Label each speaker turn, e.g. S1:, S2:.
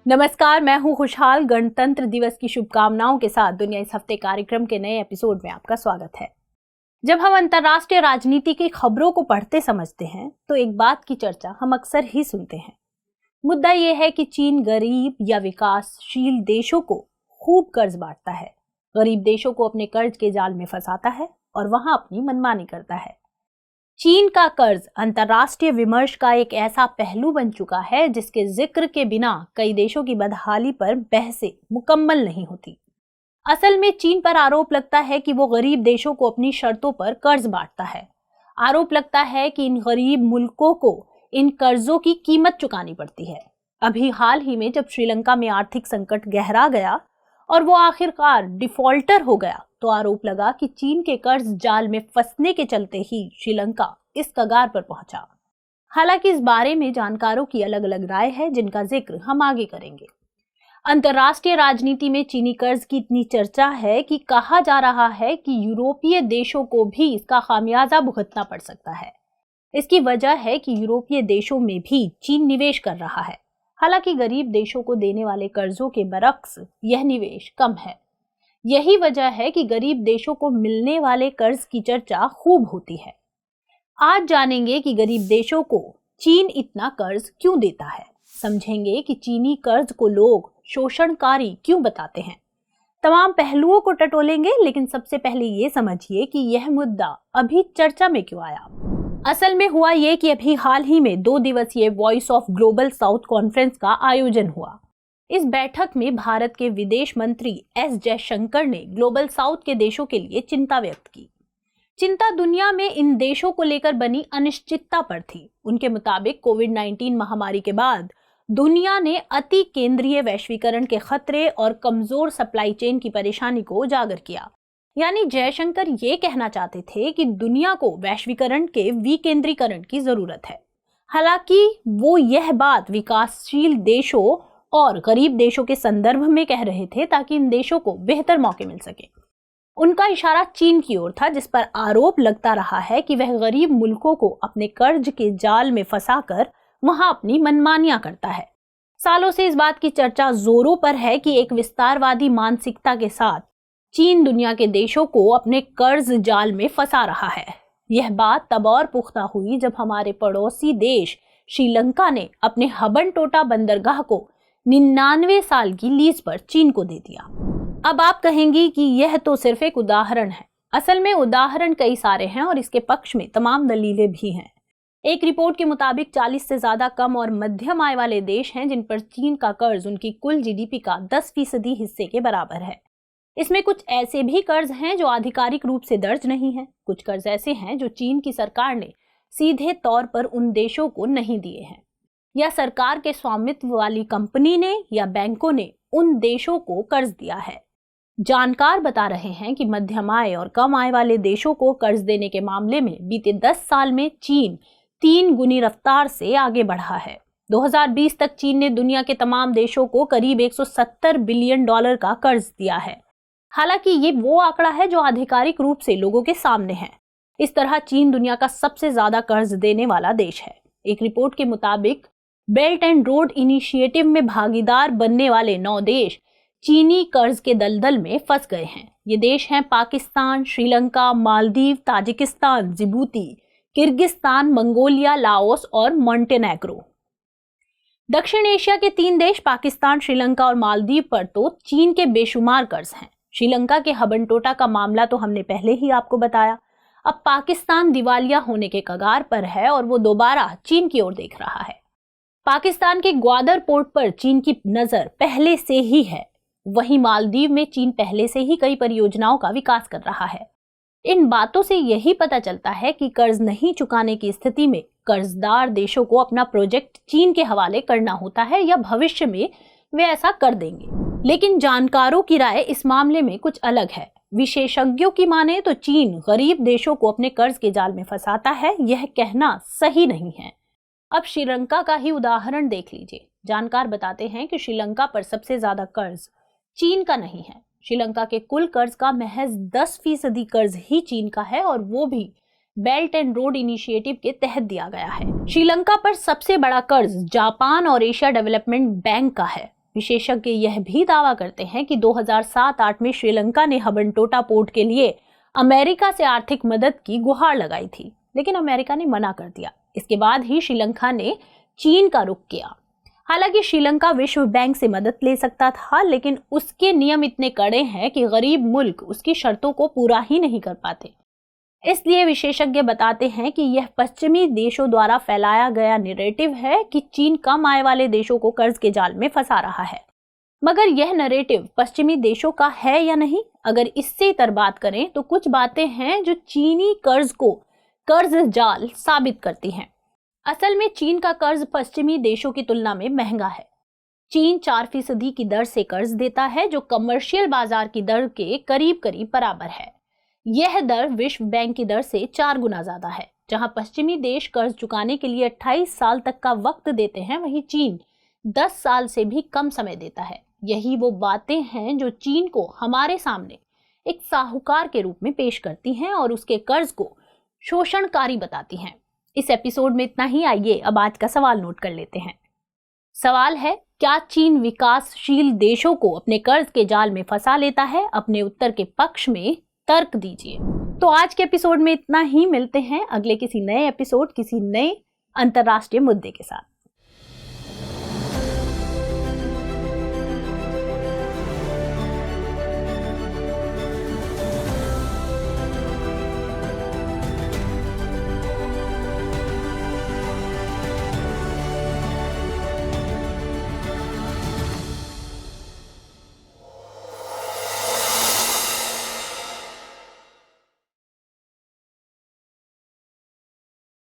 S1: नमस्कार, मैं हूं खुशहाल। गणतंत्र दिवस की शुभकामनाओं के साथ दुनिया इस हफ्ते कार्यक्रम के नए एपिसोड में आपका स्वागत है। जब हम अंतर्राष्ट्रीय राजनीति की खबरों को पढ़ते समझते हैं तो एक बात की चर्चा हम अक्सर ही सुनते हैं। मुद्दा यह है कि चीन गरीब या विकासशील देशों को खूब कर्ज बांटता है, गरीब देशों को अपने कर्ज के जाल में फंसाता है और वहां अपनी मनमानी करता है। चीन का कर्ज अंतर्राष्ट्रीय विमर्श का एक ऐसा पहलू बन चुका है जिसके जिक्र के बिना कई देशों की बदहाली पर बहसें मुकम्मल नहीं होती। असल में चीन पर आरोप लगता है कि वो गरीब देशों को अपनी शर्तों पर कर्ज बांटता है। आरोप लगता है कि इन गरीब मुल्कों को इन कर्जों की कीमत चुकानी पड़ती है। अभी हाल ही में जब श्रीलंका में आर्थिक संकट गहरा गया और वो आखिरकार डिफॉल्टर हो गया तो आरोप लगा कि चीन के कर्ज जाल में फंसने के चलते ही श्रीलंका इस कगार पर पहुंचा। हालांकि इस बारे में जानकारों की अलग अलग राय है जिनका जिक्र हम आगे करेंगे। अंतर्राष्ट्रीय राजनीति में चीनी कर्ज की इतनी चर्चा है कि कहा जा रहा है कि यूरोपीय देशों को भी इसका खामियाजा भुगतना पड़ सकता है। इसकी वजह है कि यूरोपीय देशों में भी चीन निवेश कर रहा है। हालांकि गरीब देशों को देने वाले कर्जों के बरक्स यह निवेश कम है। यही वजह है कि गरीब देशों को मिलने वाले कर्ज की चर्चा खूब होती है। आज जानेंगे कि गरीब देशों को चीन इतना कर्ज क्यों देता है। समझेंगे कि चीनी कर्ज को लोग शोषणकारी क्यों बताते हैं। तमाम पहलुओं को टटोलेंगे, लेकिन सबसे पहले ये समझिए कि यह मुद्दा अभी चर्चा में क्यों आया। असल में हुआ ये कि अभी हाल ही में 2 दिवसीय voice of global south conference का आयोजन हुआ। इस बैठक में भारत के विदेश मंत्री एस जयशंकर ने ग्लोबल साउथ के देशों के लिए चिंता व्यक्त की। चिंता दुनिया में इन देशों को लेकर बनी अनिश्चितता पर थी। उनके मुताबिक कोविड-19 महामारी के बाद दुनिया ने अति केंद्रीय वैश्वीकरण के खतरे और कमजोर सप्लाई चेन की परेशानी को उजागर किया। यानी जयशंकर ये कहना चाहते थे कि दुनिया को वैश्वीकरण के विकेंद्रीकरण की जरूरत है। हालांकि वो यह बात विकासशील देशों और गरीब देशों के संदर्भ में कह रहे थे ताकि इन देशों को बेहतर मौके मिल सके। उनका इशारा चीन की ओर था, जिस पर आरोप लगता रहा है कि वह गरीब मुल्कों को अपने कर्ज के जाल में फंसाकर वहां अपनी मनमानियां करता है। सालों से इस बात की चर्चा जोरों पर है कि एक विस्तारवादी मानसिकता के साथ चीन दुनिया के देशों को अपने कर्ज जाल में फंसा रहा है। यह बात तब और पुख्ता हुई जब हमारे पड़ोसी देश श्रीलंका ने अपने हबनटोटा बंदरगाह को 99 साल की लीज पर चीन को दे दिया। अब आप कहेंगी कि यह तो सिर्फ एक उदाहरण है। असल में उदाहरण कई सारे हैं और इसके पक्ष में तमाम दलीलें भी हैं। एक रिपोर्ट के मुताबिक 40 से ज्यादा कम और मध्यम आय वाले देश हैं जिन पर चीन का कर्ज उनकी कुल जीडीपी का 10% हिस्से के बराबर है। इसमें कुछ ऐसे भी कर्ज हैं जो आधिकारिक रूप से दर्ज नहीं हैं। कुछ कर्ज ऐसे हैं जो चीन की सरकार ने सीधे तौर पर उन देशों को नहीं दिए हैं, या सरकार के स्वामित्व वाली कंपनी ने या बैंकों ने उन देशों को कर्ज दिया है। जानकार बता रहे हैं कि मध्यम आय और कम आय वाले देशों को कर्ज देने के मामले में बीते 10 साल में चीन 3 गुनी रफ्तार से आगे बढ़ा है। 2020 तक चीन ने दुनिया के तमाम देशों को करीब $170 बिलियन का कर्ज दिया है। हालांकि ये वो आंकड़ा है जो आधिकारिक रूप से लोगों के सामने है। इस तरह चीन दुनिया का सबसे ज्यादा कर्ज देने वाला देश है। एक रिपोर्ट के मुताबिक बेल्ट एंड रोड इनिशिएटिव में भागीदार बनने वाले 9 देश चीनी कर्ज के दलदल में फंस गए हैं। ये देश हैं Pakistan, Sri Lanka, Maldives, Tajikistan, Djibouti, Kyrgyzstan, Mongolia, Laos और मॉन्टेनेग्रो। दक्षिण एशिया के 3 देश पाकिस्तान, श्रीलंका और मालदीव पर तो चीन के बेशुमार कर्ज हैं। श्रीलंका के हबनटोटा का मामला तो हमने पहले ही आपको बताया। अब पाकिस्तान दिवालिया होने के कगार पर है और वो दोबारा चीन की ओर देख रहा है। पाकिस्तान के ग्वादर पोर्ट पर चीन की नजर पहले से ही है। वहीं मालदीव में चीन पहले से ही कई परियोजनाओं का विकास कर रहा है। इन बातों से यही पता चलता है कि कर्ज नहीं चुकाने की स्थिति में कर्जदार देशों को अपना प्रोजेक्ट चीन के हवाले करना होता है, या भविष्य में वे ऐसा कर देंगे। लेकिन जानकारों की राय इस मामले में कुछ अलग है। विशेषज्ञों की माने तो चीन गरीब देशों को अपने कर्ज के जाल में फंसाता है, यह कहना सही नहीं है। अब श्रीलंका का ही उदाहरण देख लीजिए। जानकार बताते हैं कि श्रीलंका पर सबसे ज्यादा कर्ज चीन का नहीं है। श्रीलंका के कुल कर्ज का महज 10% कर्ज ही चीन का है, और वो भी बेल्ट एंड रोड इनिशिएटिव के तहत दिया गया है। श्रीलंका पर सबसे बड़ा कर्ज जापान और एशिया डेवलपमेंट बैंक का है। विशेषज्ञ यह भी दावा करते हैं कि 2007-8 में श्रीलंका ने हबनटोटा पोर्ट के लिए अमेरिका से आर्थिक मदद की गुहार लगाई थी, लेकिन अमेरिका ने मना कर दिया। इसके बाद ही श्रीलंका ने चीन का रुख किया। हालांकि श्रीलंका विश्व बैंक से मदद ले सकता था, लेकिन उसके नियम इतने कड़े हैं कि गरीब मुल्क उसकी शर्तों को पूरा ही नहीं कर पाते। इसलिए विशेषज्ञ बताते हैं कि यह पश्चिमी देशों द्वारा फैलाया गया नैरेटिव है कि चीन कम आय वाले देशों को कर्ज के जाल में फंसा रहा है। मगर यह नैरेटिव पश्चिमी देशों का है या नहीं, अगर इससे इतर बात करें तो कुछ बातें हैं जो चीनी कर्ज को कर्ज जाल साबित करती हैं। असल में चीन का कर्ज पश्चिमी देशों की तुलना में महंगा है। चीन 4% की दर से कर्ज देता है, जो कमर्शियल बाजार की दर के करीब करीब बराबर है। यह दर विश्व बैंक की दर से 4 गुना ज्यादा है। जहां पश्चिमी देश कर्ज चुकाने के लिए 28 साल तक का वक्त देते हैं, वहीं चीन 10 साल से भी कम समय देता है। यही वो बातें हैं जो चीन को हमारे सामने एक साहूकार के रूप में पेश करती हैं और उसके कर्ज को शोषणकारी बताती हैं। इस एपिसोड में इतना ही। आइए अब आज का सवाल नोट कर लेते हैं। सवाल है, क्या चीन विकासशील देशों को अपने कर्ज के जाल में फंसा लेता है? अपने उत्तर के पक्ष में तर्क दीजिए। तो आज के एपिसोड में इतना ही। मिलते हैं अगले किसी नए एपिसोड, किसी नए अंतर्राष्ट्रीय मुद्दे के साथ।